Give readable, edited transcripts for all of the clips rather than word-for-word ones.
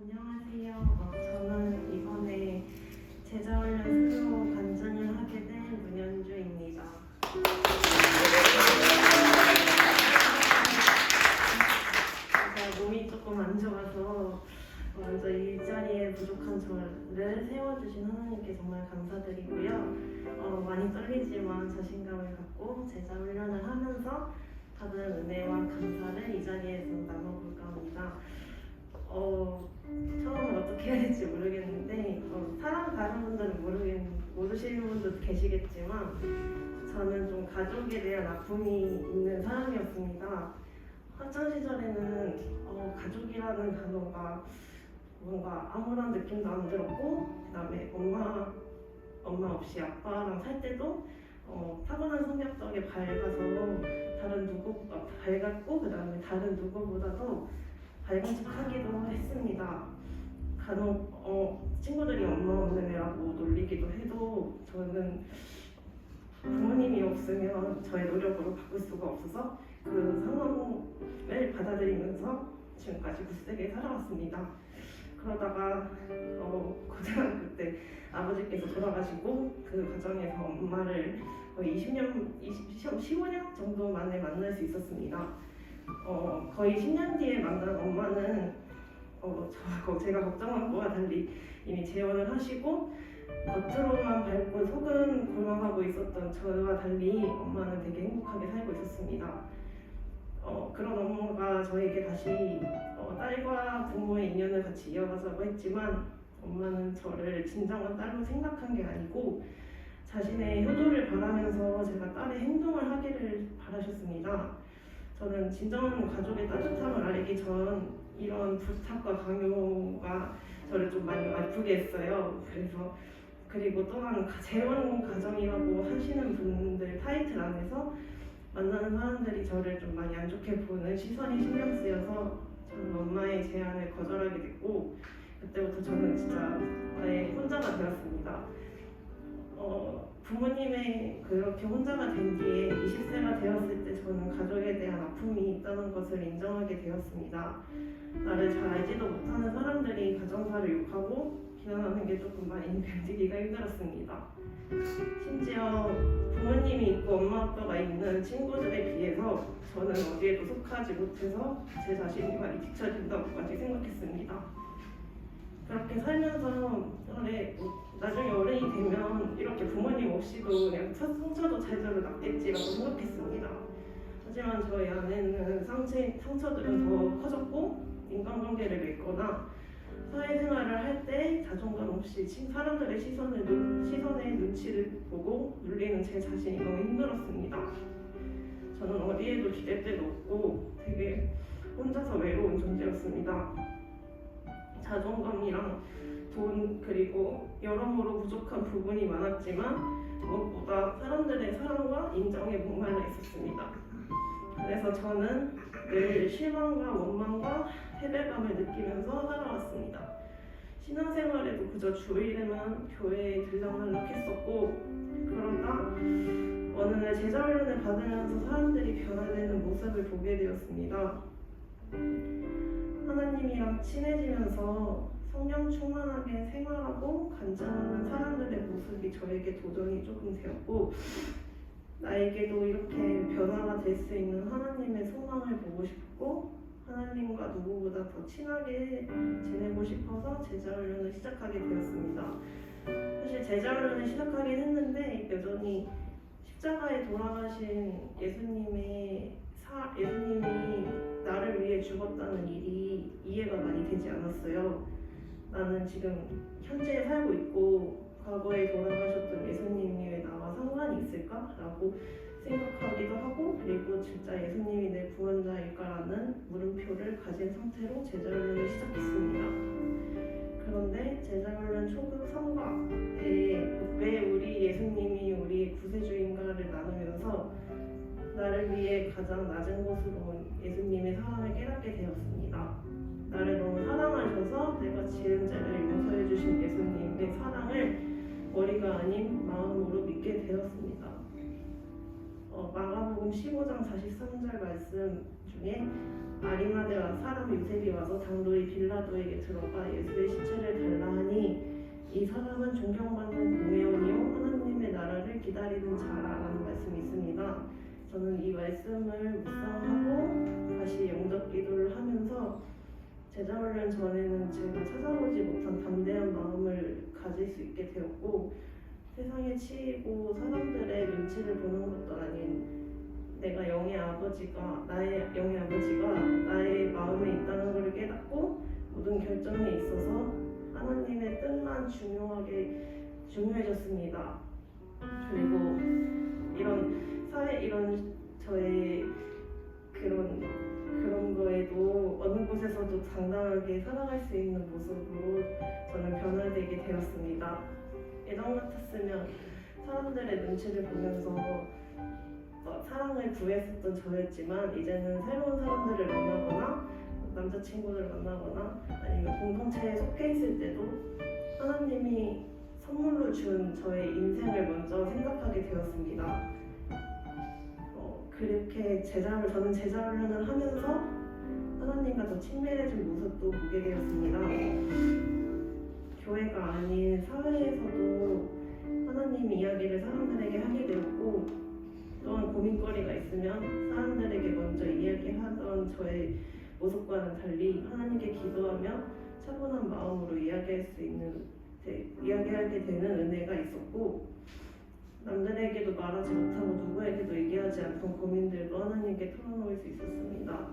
안녕하세요. 저는 이번에 제자훈련 스스로 관장을 하게 된 문현주입니다. 제가 몸이 조금 안 좋아서 먼저 이 자리에 부족한 저를 세워주신 하나님께 정말 감사드리고요. 많이 떨리지만 자신감을 갖고 제자훈련을 하면서 받은 은혜와 감사를 이 자리에서 나눠볼까 합니다. 처음에 어떻게 해야 될지 모르겠는데 다른 분들은 모르시는 분도 계시겠지만 저는 좀 가족에 대한 아픔이 있는 사람이었습니다. 학창시절에는 가족이라는 단어가 뭔가 아무런 느낌도 안 들었고, 그 다음에 엄마 없이 아빠랑 살 때도 타고난 성격적에 밝았고, 그 다음에 다른 누구보다도 밝은 척 하기도 했습니다. 간혹 친구들이 엄마 없는 애라고 놀리기도 해도 저는 부모님이 없으면 저의 노력으로 바꿀 수가 없어서 그 상황을 받아들이면서 지금까지 굳세게 살아왔습니다. 그러다가 고등학교 때 아버지께서 돌아가시고 그 과정에서 엄마를 거의 15년 정도 만에 만날 수 있었습니다. 거의 10년 뒤에 만난 엄마는 제가 걱정한 거와 달리 이미 재혼을 하시고 겉으로만 밝고 속은 골망하고 있었던 저와 달리 엄마는 되게 행복하게 살고 있었습니다. 그런 엄마가 저에게 다시 딸과 부모의 인연을 같이 이어가자고 했지만 엄마는 저를 진정한 딸로 생각한 게 아니고 자신의 효도를 바라면서 제가 딸의 행동을 하기를 바라셨습니다. 저는 진정한 가족의 따뜻함을 알기 전 이런 부탁과 강요가 저를 좀 많이 아프게 했어요. 그리고 또한 재혼 가정이라고 하시는 분들 타이틀 안에서 만나는 사람들이 저를 좀 많이 안 좋게 보는 시선이 신경 쓰여서 저는 엄마의 제안을 거절하게 됐고 그때부터 저는 진짜 아예 혼자가 되었습니다. 부모님의 그렇게 혼자가 된 뒤에 20세가 되었을 때 저는 가족에 대한 아픔이 있다는 것을 인정하게 되었습니다. 나를 잘 알지도 못하는 사람들이 가정사를 욕하고 비난하는 게 조금 많이 견디기가 힘들었습니다. 심지어 부모님이 있고 엄마 아빠가 있는 친구들에 비해서 저는 어디에도 속하지 못해서 제 자신이 많이 뒤처진다고까지 생각했습니다. 그렇게 살면서 나중에 어른이 되면 이렇게 부모님 없이도 그냥 상처도 제대로 낫겠지라고 생각했습니다. 하지만 저희 안에는 상처들은 더 커졌고 인간관계를 맺거나 사회생활을 할 때 자존감 없이 사람들의 시선에 눈치를 보고 눌리는 제 자신이 너무 힘들었습니다. 저는 어디에도 기댈 데도 없고 되게 혼자서 외로운 존재였습니다. 자존감이랑 돈 그리고 여러모로 부족한 부분이 많았지만 무엇보다 사람들의 사랑과 인정에 목말라 있었습니다. 그래서 저는 늘 실망과 원망과 패배감을 느끼면서 살아왔습니다. 신앙생활에도 그저 주일에만 교회에 들락날락 했었고 그러다 어느 날 제자훈련을 받으면서 사람들이 변화되는 모습을 보게 되었습니다. 하나님이랑 친해지면서 성령 충만하게 생활하고 간증하는 사람들의 모습이 저에게 도전이 조금 되었고 나에게도 이렇게 변화가 될 수 있는 하나님의 소망을 보고 싶고 하나님과 누구보다 더 친하게 지내고 싶어서 제자훈련을 시작하게 되었습니다. 사실 제자훈련을 시작하긴 했는데 여전히 십자가에 돌아가신 예수님이 나를 위해 죽었다는 일이 이해가 많이 되지 않았어요. 나는 지금 현재에 살고 있고 과거에 돌아가셨던 예수님이 왜 나와 상관이 있을까라고 생각하기도 하고 그리고 진짜 예수님이 내 구원자일까라는 물음표를 가진 상태로 제자훈련을 시작했습니다. 그런데 제자훈련 초급 3과에 왜 우리 예수님이 우리의 구세주인가를 나누면서 나를 위해 가장 낮은 곳으로 온 예수님의 사랑을 깨닫게 되었습니다. 나를 너무 사랑하셔서 내가 지은 죄를 용서해 주신 예수님의 사랑을 머리가 아닌 마음으로 믿게 되었습니다. 마가복음 15장 43절 말씀 중에 아리마대와 사람 요셉이 와서 당돌이 빌라도에게 들어가 예수의 시체를 달라 하니 이 사람은 존경받는 공회원이요 하나님의 나라를 기다리는 자라라는 말씀이 있습니다. 저는 이 말씀을 묵상하고 다시 영접 기도를 하면서 제자훈련 전에는 제가 찾아보지 못한 담대한 마음을 가질 수 있게 되었고, 세상에 치이고 사람들의 눈치를 보는 것도 아닌 나의 영의 아버지가 나의 마음에 있다는 것을 깨닫고 모든 결정에 있어서 하나님의 뜻만 중요해졌습니다. 그리고 이런 저의 그런 거에도 어느 곳에서도 당당하게 살아갈 수 있는 모습으로 저는 변화되게 되었습니다. 예전 같았으면 사람들의 눈치를 보면서 사랑을 구했었던 저였지만 이제는 새로운 사람들을 만나거나 남자친구를 만나거나 아니면 공동체에 속해 있을 때도 하나님이 선물로 준 저의 인생을 먼저 생각하게 되었습니다. 그렇게 저는 제자훈련을 하면서 하나님과 더 친밀해진 모습도 보게 되었습니다. 교회가 아닌 사회에서도 하나님 이야기를 사람들에게 하게 되었고, 또한 고민거리가 있으면 사람들에게 먼저 이야기하던 저의 모습과는 달리 하나님께 기도하며 차분한 마음으로 이야기하게 되는 은혜가 있었고, 남들에게도 말하지 못하고 누구에게도 얘기하지 않던 고민들도 하나님께 털어놓을 수 있었습니다.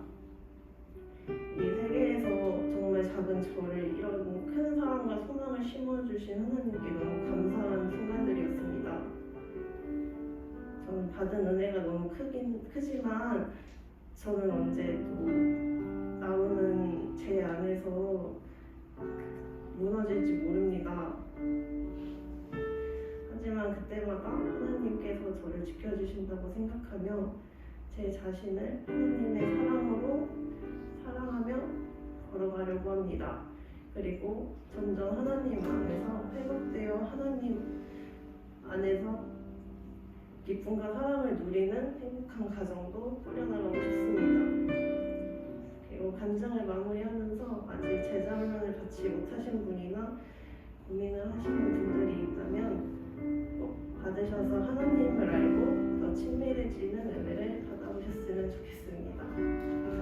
이 세계에서 정말 작은 저를 이런 큰 사랑과 소망을 심어주신 하나님께 너무 감사한 순간들이었습니다. 저는 받은 은혜가 너무 크지만 저는 언제 또 나오는 제 안에서 무너질지 모릅니다. 하지만 그때마다 하나님께서 저를 지켜주신다고 생각하며 제 자신을 하나님의 사랑하며 걸어가려고 합니다. 그리고 점점 하나님 안에서 회복되어 하나님 안에서 기쁨과 사랑을 누리는 행복한 가정도 꾸려나가고 싶습니다. 그리고 간증을 마무리하면서 아직 제자훈련을 받지 못하신 분이나 고민을 하시는 분들이 있다면 꼭 받으셔서 하나님을 알고 더 친밀해지는 은혜를 받아보셨으면 좋겠습니다.